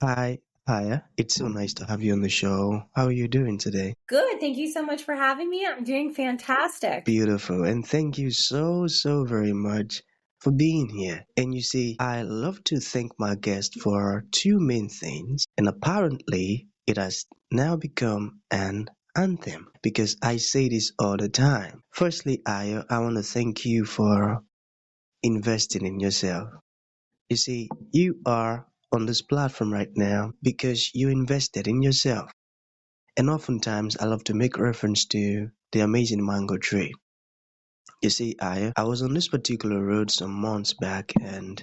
Hi, hiya. It's so nice to have you on the show. How are you doing today? Good. Thank you so much for having me. I'm doing fantastic. Beautiful. And thank you so very much for being here. And you see, I love to thank my guest for two main things. And apparently, it has now become an anthem because I say this all the time. Firstly, I want to thank you for investing in yourself. You see, you are on this platform right now because you invested in yourself. And oftentimes I love to make reference to the amazing mango tree. You see, I was on this particular road some months back and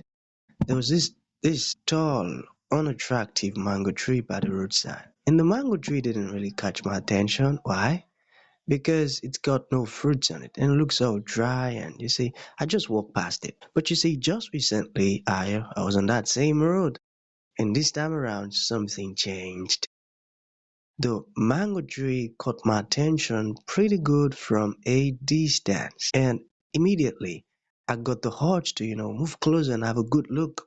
there was this tall, unattractive mango tree by the roadside. And the mango tree didn't really catch my attention. Why? Because it's got no fruits on it and it looks so dry and you see, I just walked past it. But you see, just recently I was on that same road and this time around something changed. The mango tree caught my attention pretty good from a distance, and immediately I got the urge to, move closer and have a good look.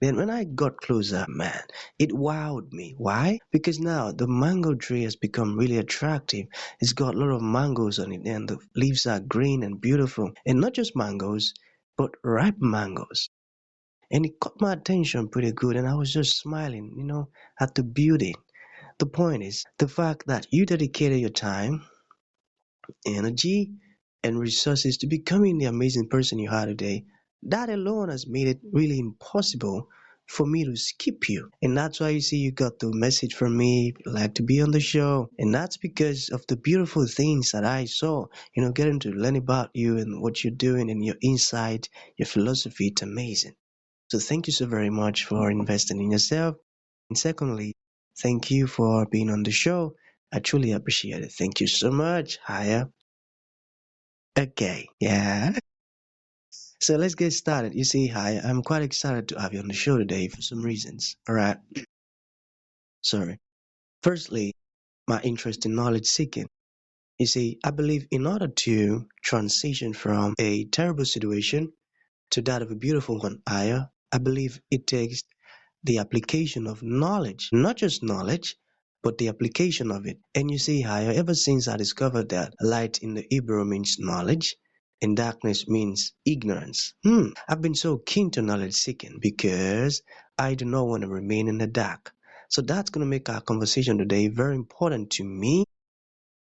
Then when I got closer, man, it wowed me. Why? Because now the mango tree has become really attractive. It's got a lot of mangoes on it, and the leaves are green and beautiful. And not just mangoes, but ripe mangoes. And it caught my attention pretty good, and I was just smiling, at the beauty. The point is the fact that you dedicated your time, energy, and resources to becoming the amazing person you are today. That alone has made it really impossible for me to skip you. And that's why you see you got the message from me, like to be on the show. And that's because of the beautiful things that I saw, getting to learn about you and what you're doing and your insight, your philosophy. It's amazing. So thank you so very much for investing in yourself. And secondly, thank you for being on the show. I truly appreciate it. Thank you so much. Hiya. Okay, yeah. So let's get started. You see, hi, I'm quite excited to have you on the show today for some reasons. All right. Sorry. Firstly, my interest in knowledge seeking. You see, I believe in order to transition from a terrible situation to that of a beautiful one, I believe it takes the application of knowledge, not just knowledge, but the application of it. And you see, Haya, ever since I discovered that light in the Hebrew means knowledge and darkness means ignorance, I've been so keen to knowledge seeking because I do not want to remain in the dark. So that's going to make our conversation today very important to me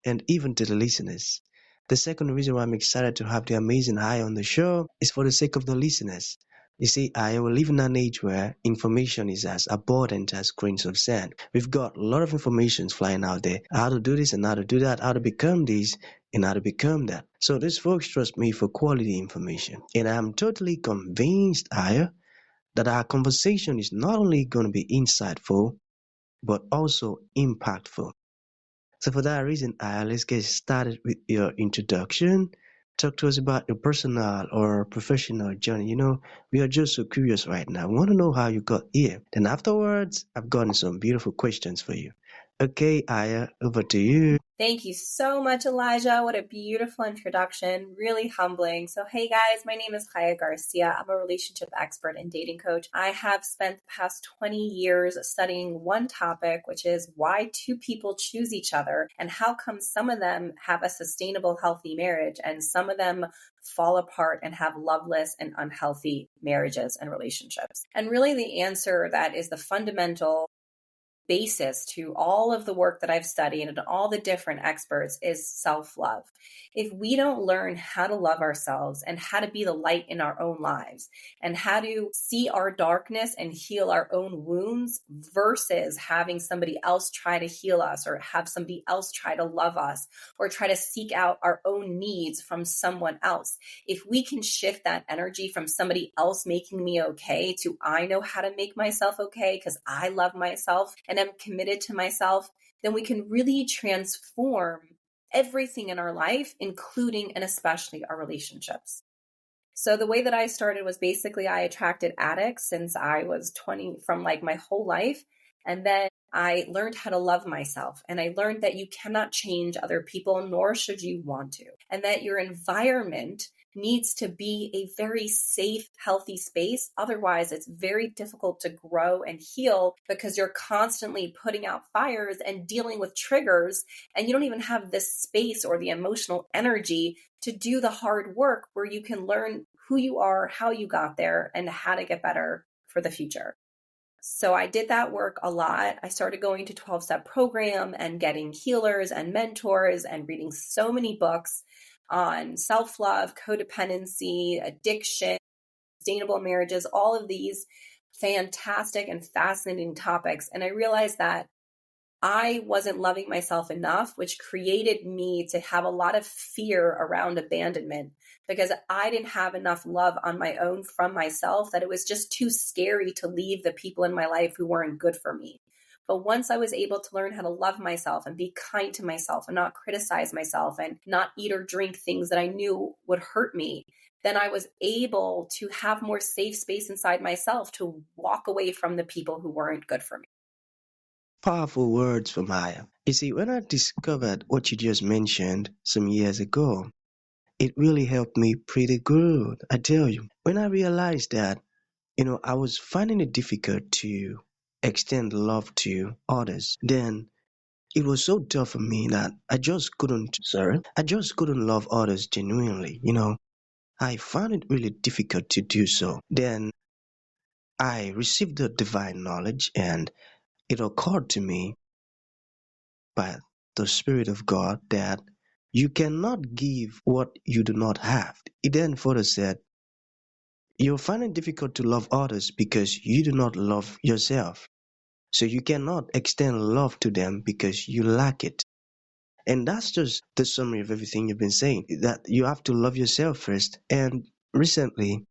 and even to the listeners. The second reason why I'm excited to have the amazing Haya on the show is for the sake of the listeners. You see, I will live in an age where information is as abundant as grains of sand. We've got a lot of information flying out there. How to do this and how to do that, how to become this and how to become that. So these folks trust me for quality information. And I'm totally convinced, Aya, that our conversation is not only going to be insightful, but also impactful. So for that reason, let's get started with your introduction. Talk to us about your personal or professional journey. We are just so curious right now. We want to know how you got here. Then afterwards, I've gotten some beautiful questions for you. Okay, Aya, over to you. Thank you so much, Elijah. What a beautiful introduction. Really humbling. So, hey guys, my name is Chaya Garcia. I'm a relationship expert and dating coach. I have spent the past 20 years studying one topic, which is why two people choose each other and how come some of them have a sustainable, healthy marriage and some of them fall apart and have loveless and unhealthy marriages and relationships. And really, the answer that is the fundamental basis to all of the work that I've studied and all the different experts is self-love. If we don't learn how to love ourselves and how to be the light in our own lives and how to see our darkness and heal our own wounds versus having somebody else try to heal us or have somebody else try to love us or try to seek out our own needs from someone else, if we can shift that energy from somebody else making me okay to I know how to make myself okay because I love myself and am committed to myself, then we can really transform everything in our life, including and especially our relationships. So the way that I started was basically I attracted addicts since I was 20, from like my whole life. And then I learned how to love myself. And I learned that you cannot change other people, nor should you want to. And that your environment needs to be a very safe, healthy space. Otherwise, it's very difficult to grow and heal because you're constantly putting out fires and dealing with triggers, and you don't even have the space or the emotional energy to do the hard work where you can learn who you are, how you got there, and how to get better for the future. So I did that work a lot. I started going to 12-step program and getting healers and mentors and reading so many books on self-love, codependency, addiction, sustainable marriages, all of these fantastic and fascinating topics. And I realized that I wasn't loving myself enough, which created me to have a lot of fear around abandonment because I didn't have enough love on my own from myself, that it was just too scary to leave the people in my life who weren't good for me. But once I was able to learn how to love myself and be kind to myself and not criticize myself and not eat or drink things that I knew would hurt me, then I was able to have more safe space inside myself to walk away from the people who weren't good for me. Powerful words from Maya. You see, when I discovered what you just mentioned some years ago, it really helped me pretty good, I tell you. When I realized that, I was finding it difficult to extend love to others, then it was so tough for me that I just couldn't love others genuinely. I found it really difficult to do so. Then I received the divine knowledge, and it occurred to me by the Spirit of God that you cannot give what you do not have. He then further said, you'll find it difficult to love others because you do not love yourself. So you cannot extend love to them because you lack it. And that's just the summary of everything you've been saying, that you have to love yourself first. And recently,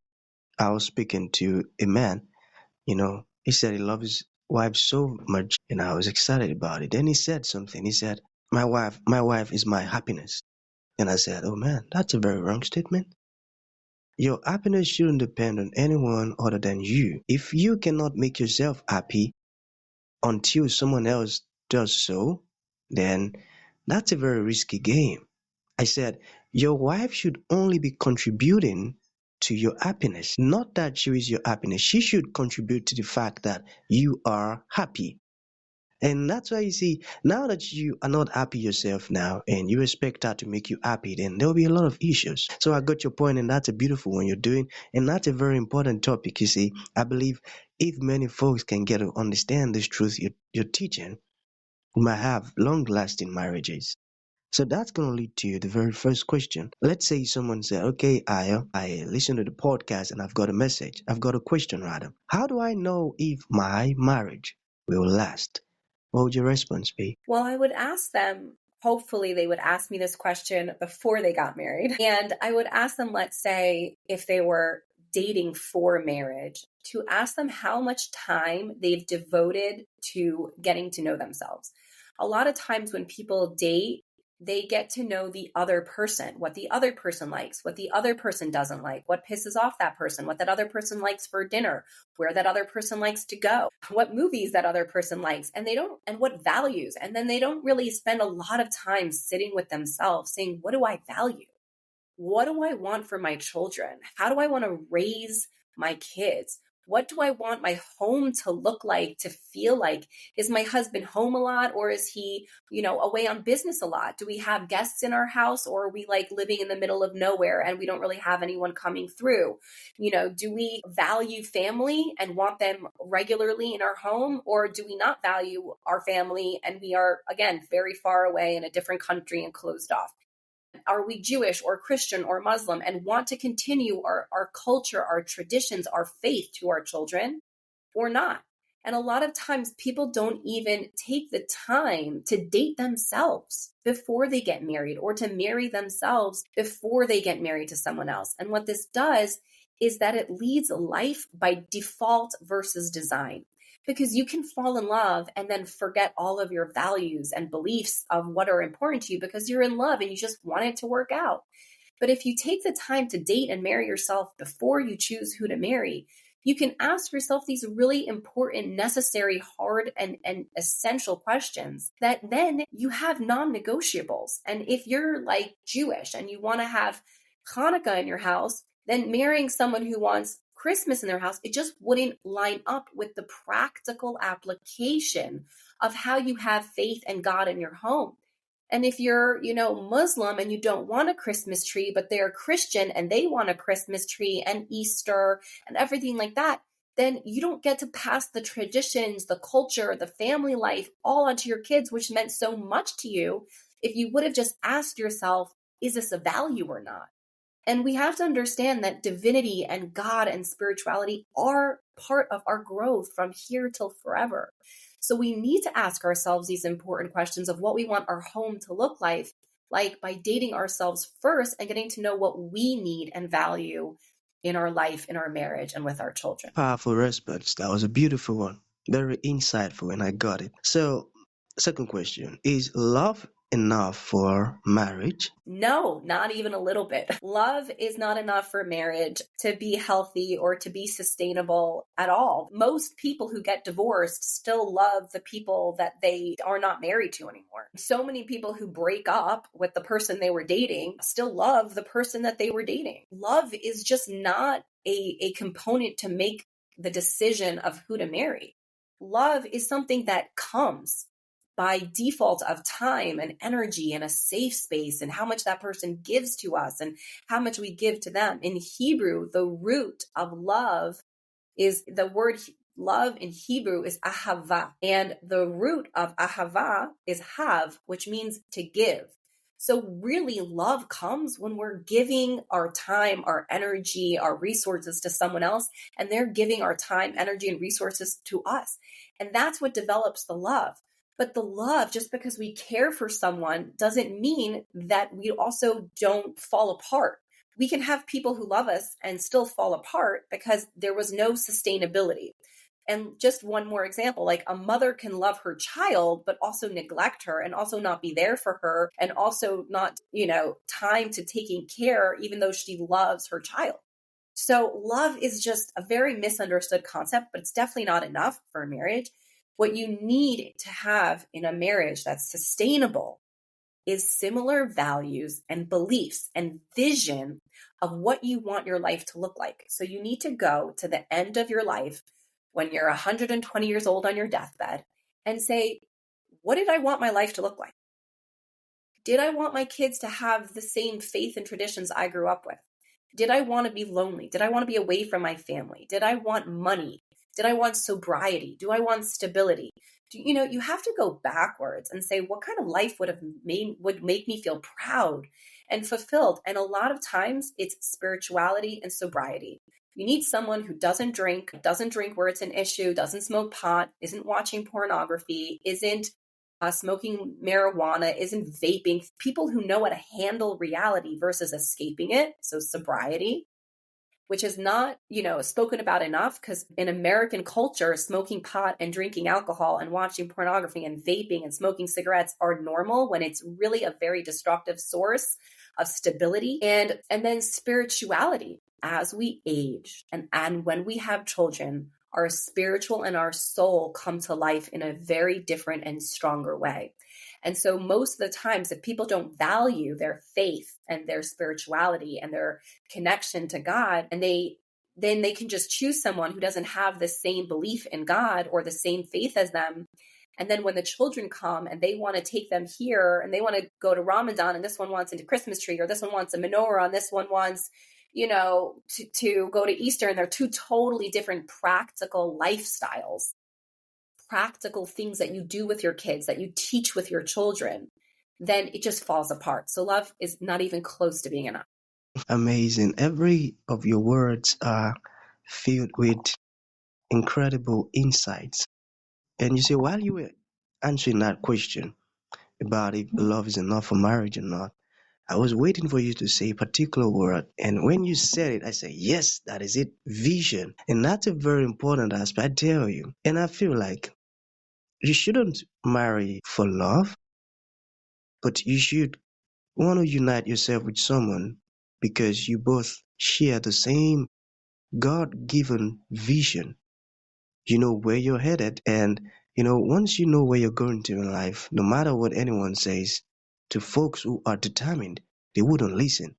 I was speaking to a man, he said he loves his wife so much, and I was excited about it. Then he said something. He said, my wife is my happiness. And I said, oh man, that's a very wrong statement. Your happiness shouldn't depend on anyone other than you. If you cannot make yourself happy until someone else does so, then that's a very risky game. I said, your wife should only be contributing to your happiness, not that she is your happiness. She should contribute to the fact that you are happy. And that's why you see, now that you are not happy yourself now and you expect her to make you happy, then there will be a lot of issues. So I got your point, and that's a beautiful one you're doing. And that's a very important topic. You see, I believe if many folks can get to understand this truth you're teaching, we might have long lasting marriages. So that's going to lead to the very first question. Let's say someone said, okay, Aya, I listened to the podcast and I've got a message. I've got a question rather. How do I know if my marriage will last? What would your response be? Well, I would ask them, hopefully they would ask me this question before they got married. And I would ask them, let's say, if they were dating for marriage, to ask them how much time they've devoted to getting to know themselves. A lot of times when people date, they get to know the other person, what the other person likes, what the other person doesn't like, what pisses off that person, what that other person likes for dinner, where that other person likes to go, what movies that other person likes, and what values. And then they don't really spend a lot of time sitting with themselves saying, what do I value? What do I want for my children? How do I want to raise my kids? What do I want my home to look like, to feel like? Is my husband home a lot, or is he, away on business a lot? Do we have guests in our house, or are we like living in the middle of nowhere and we don't really have anyone coming through? Do we value family and want them regularly in our home, or do we not value our family and we are, again, very far away in a different country and closed off? Are we Jewish or Christian or Muslim and want to continue our culture, our traditions, our faith to our children or not? And a lot of times people don't even take the time to date themselves before they get married, or to marry themselves before they get married to someone else. And what this does is that it leads life by default versus design. Because you can fall in love and then forget all of your values and beliefs of what are important to you because you're in love and you just want it to work out. But if you take the time to date and marry yourself before you choose who to marry, you can ask yourself these really important, necessary, hard, and essential questions that then you have non-negotiables. And if you're like Jewish and you want to have Hanukkah in your house, then marrying someone who wants Christmas in their house, it just wouldn't line up with the practical application of how you have faith and God in your home. And if you're, Muslim and you don't want a Christmas tree, but they're Christian and they want a Christmas tree and Easter and everything like that, then you don't get to pass the traditions, the culture, the family life all onto your kids, which meant so much to you if you would have just asked yourself, is this a value or not? And we have to understand that divinity and God and spirituality are part of our growth from here till forever. So we need to ask ourselves these important questions of what we want our home to look like by dating ourselves first and getting to know what we need and value in our life, in our marriage, and with our children. Powerful response. That was a beautiful one. Very insightful, and I got it. So, second question, is love enough for marriage? No, not even a little bit. Love is not enough for marriage to be healthy or to be sustainable at all. Most people who get divorced still love the people that they are not married to anymore. So many people who break up with the person they were dating still love the person that they were dating. Love is just not a component to make the decision of who to marry. Love is something that comes by default of time and energy and a safe space and how much that person gives to us and how much we give to them. In Hebrew, the root of love is the word love in Hebrew is ahava. And the root of ahava is hav, which means to give. So really love comes when we're giving our time, our energy, our resources to someone else, and they're giving our time, energy, and resources to us. And that's what develops the love. But the love, just because we care for someone, doesn't mean that we also don't fall apart. We can have people who love us and still fall apart because there was no sustainability. And just one more example, like a mother can love her child, but also neglect her and also not be there for her and also not, time to taking care, even though she loves her child. So love is just a very misunderstood concept, but it's definitely not enough for a marriage. What you need to have in a marriage that's sustainable is similar values and beliefs and vision of what you want your life to look like. So you need to go to the end of your life when you're 120 years old on your deathbed and say, what did I want my life to look like? Did I want my kids to have the same faith and traditions I grew up with? Did I want to be lonely? Did I want to be away from my family? Did I want money? Did I want sobriety? Do I want stability? You have to go backwards and say, what kind of life would make me feel proud and fulfilled? And a lot of times it's spirituality and sobriety. You need someone who doesn't drink where it's an issue, doesn't smoke pot, isn't watching pornography, isn't smoking marijuana, isn't vaping. People who know how to handle reality versus escaping it. So sobriety, which is not, spoken about enough, because in American culture, smoking pot and drinking alcohol and watching pornography and vaping and smoking cigarettes are normal when it's really a very destructive source of stability. And then spirituality. As we age and when we have children, our spiritual and our soul come to life in a very different and stronger way. And so most of the times, if people don't value their faith and their spirituality and their connection to God, and then they can just choose someone who doesn't have the same belief in God or the same faith as them. And then when the children come and they want to take them here and they want to go to Ramadan and this one wants into Christmas tree, or this one wants a menorah and this one wants, to go to Easter, and they're two totally different practical lifestyles, practical things that you do with your kids, that you teach with your children, then it just falls apart. So love is not even close to being enough. Amazing. Every of your words are filled with incredible insights. And you see, while you were answering that question about if love is enough for marriage or not, I was waiting for you to say a particular word. And when you said it, I said, yes, that is it, vision. And that's a very important aspect, I tell you. And I feel like you shouldn't marry for love, but you should want to unite yourself with someone because you both share the same God-given vision. You know where you're headed, and once you know where you're going to in life, no matter what anyone says, to folks who are determined, they wouldn't listen.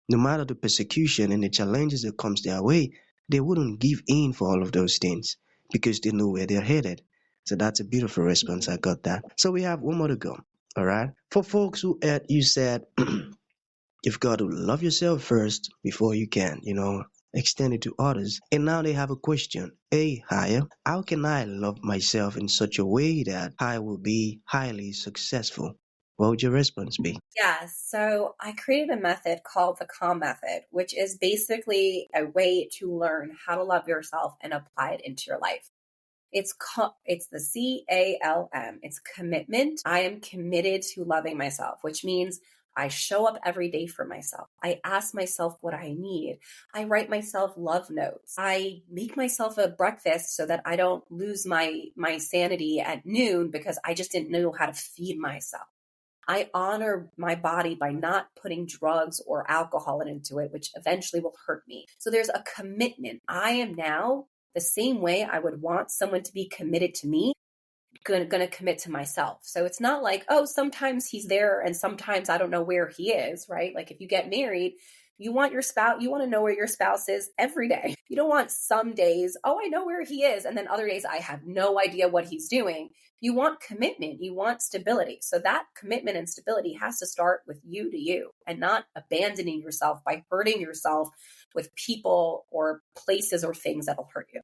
No matter the persecution and the challenges that comes their way, they wouldn't give in for all of those things because they know where they're headed. So that's a beautiful response. I got that. So we have one more to go. All right. For folks who you said you've got to love yourself first before you can, extend it to others. And now they have a question. Hey, Haya, how can I love myself in such a way that I will be highly successful? What would your response be? Yes. So I created a method called the CALM method, which is basically a way to learn how to love yourself and apply it into your life. It's the CALM. It's commitment. I am committed to loving myself, which means I show up every day for myself. I ask myself what I need. I write myself love notes. I make myself a breakfast so that I don't lose my sanity at noon because I just didn't know how to feed myself. I honor my body by not putting drugs or alcohol into it, which eventually will hurt me. So there's a commitment. I am now the same way I would want someone to be committed to me, going to commit to myself. So it's not like, oh, sometimes he's there and sometimes I don't know where he is, right? Like if you get married, you want your spouse, you want to know where your spouse is every day. You don't want some days, oh, I know where he is. And then other days, I have no idea what he's doing. You want commitment, you want stability. So that commitment and stability has to start with you to you and not abandoning yourself by hurting yourself with people or places or things that'll hurt you.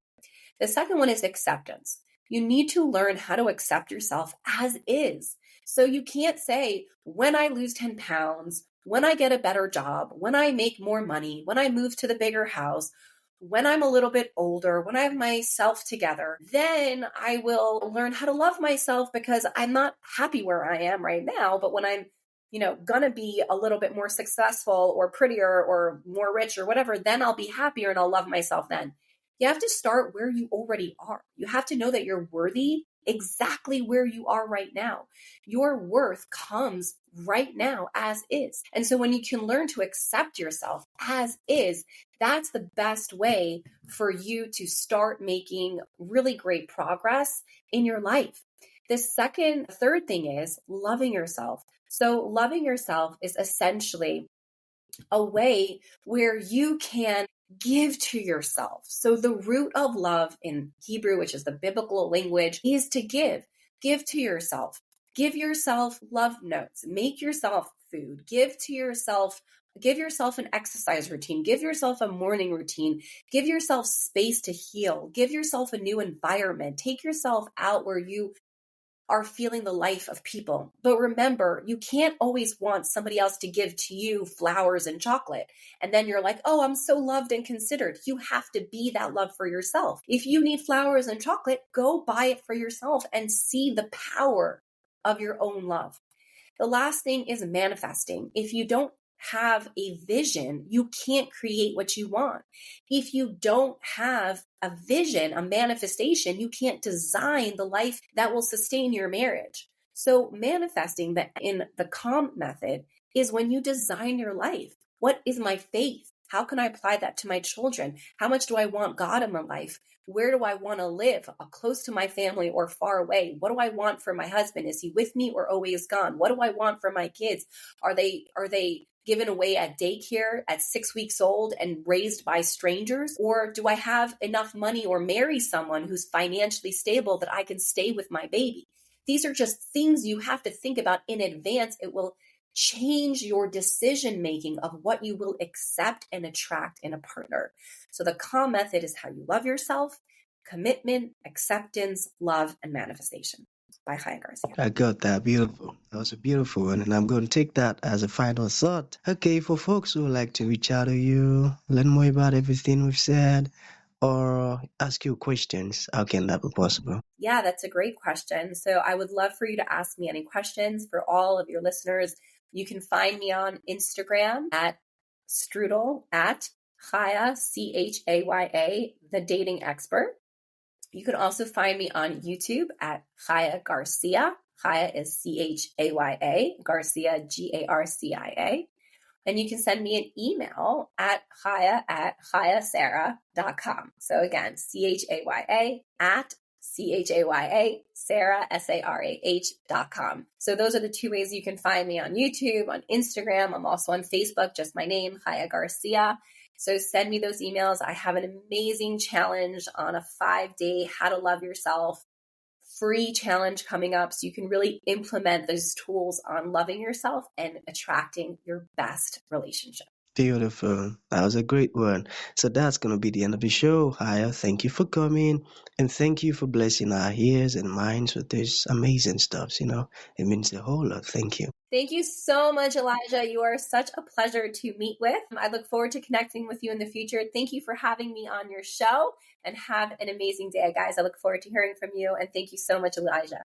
The second one is acceptance. You need to learn how to accept yourself as is. So you can't say, when I lose 10 pounds, when I get a better job, when I make more money, when I move to the bigger house, when I'm a little bit older, when I have myself together, then I will learn how to love myself because I'm not happy where I am right now. But when I'm, gonna be a little bit more successful or prettier or more rich or whatever, then I'll be happier and I'll love myself then. You have to start where you already are. You have to know that you're worthy exactly where you are right now. Your worth comes right now as is. And so when you can learn to accept yourself as is, that's the best way for you to start making really great progress in your life. The third thing is loving yourself. So loving yourself is essentially a way where you can give to yourself. So the root of love in Hebrew, which is the biblical language, is to give. Give to yourself. Give yourself love notes. Make yourself food. Give yourself an exercise routine. Give yourself a morning routine. Give yourself space to heal. Give yourself a new environment. Take yourself out where you are feeling the life of people. But remember, you can't always want somebody else to give to you flowers and chocolate. And then you're like, oh, I'm so loved and considered. You have to be that love for yourself. If you need flowers and chocolate, go buy it for yourself and see the power of your own love. The last thing is manifesting. If you don't have a vision, you can't create what you want. If you don't have a vision, a manifestation, you can't design the life that will sustain your marriage. So manifesting in the CALM method is when you design your life. What is my faith? How can I apply that to my children? How much do I want God in my life? Where do I want to live? Close to my family or far away? What do I want for my husband? Is he with me or always gone? What do I want for my kids? Are they given away at daycare at 6 weeks old and raised by strangers? Or do I have enough money or marry someone who's financially stable that I can stay with my baby? These are just things you have to think about in advance. It will change your decision making of what you will accept and attract in a partner. So the CALM method is how you love yourself: commitment, acceptance, love, and manifestation, by Chaya Garcia. I got that. Beautiful. That was a beautiful one. And I'm going to take that as a final thought. Okay, for folks who would like to reach out to you, learn more about everything we've said, or ask you questions, how can that be possible? Yeah, that's a great question. So I would love for you to ask me any questions. For all of your listeners, you can find me on Instagram at Strudel, at Chaya, Chaya, the dating expert. You can also find me on YouTube at Chaya Garcia. Chaya is Chaya, Garcia, Garcia. And you can send me an email at chaya@chayasarah.com. So again, Chaya at Chaya, Sarah, Sarah.com. So those are the two ways you can find me on YouTube, on Instagram. I'm also on Facebook, just my name, Chaya Garcia. So send me those emails. I have an amazing challenge on a 5-day How to Love Yourself free challenge coming up, so you can really implement those tools on loving yourself and attracting your best relationship. Beautiful. That was a great one. So that's going to be the end of the show. Haya, thank you for coming and thank you for blessing our ears and minds with this amazing stuff. It means a whole lot. Thank you. Thank you so much, Elijah. You are such a pleasure to meet with. I look forward to connecting with you in the future. Thank you for having me on your show and have an amazing day, guys. I look forward to hearing from you. And thank you so much, Elijah.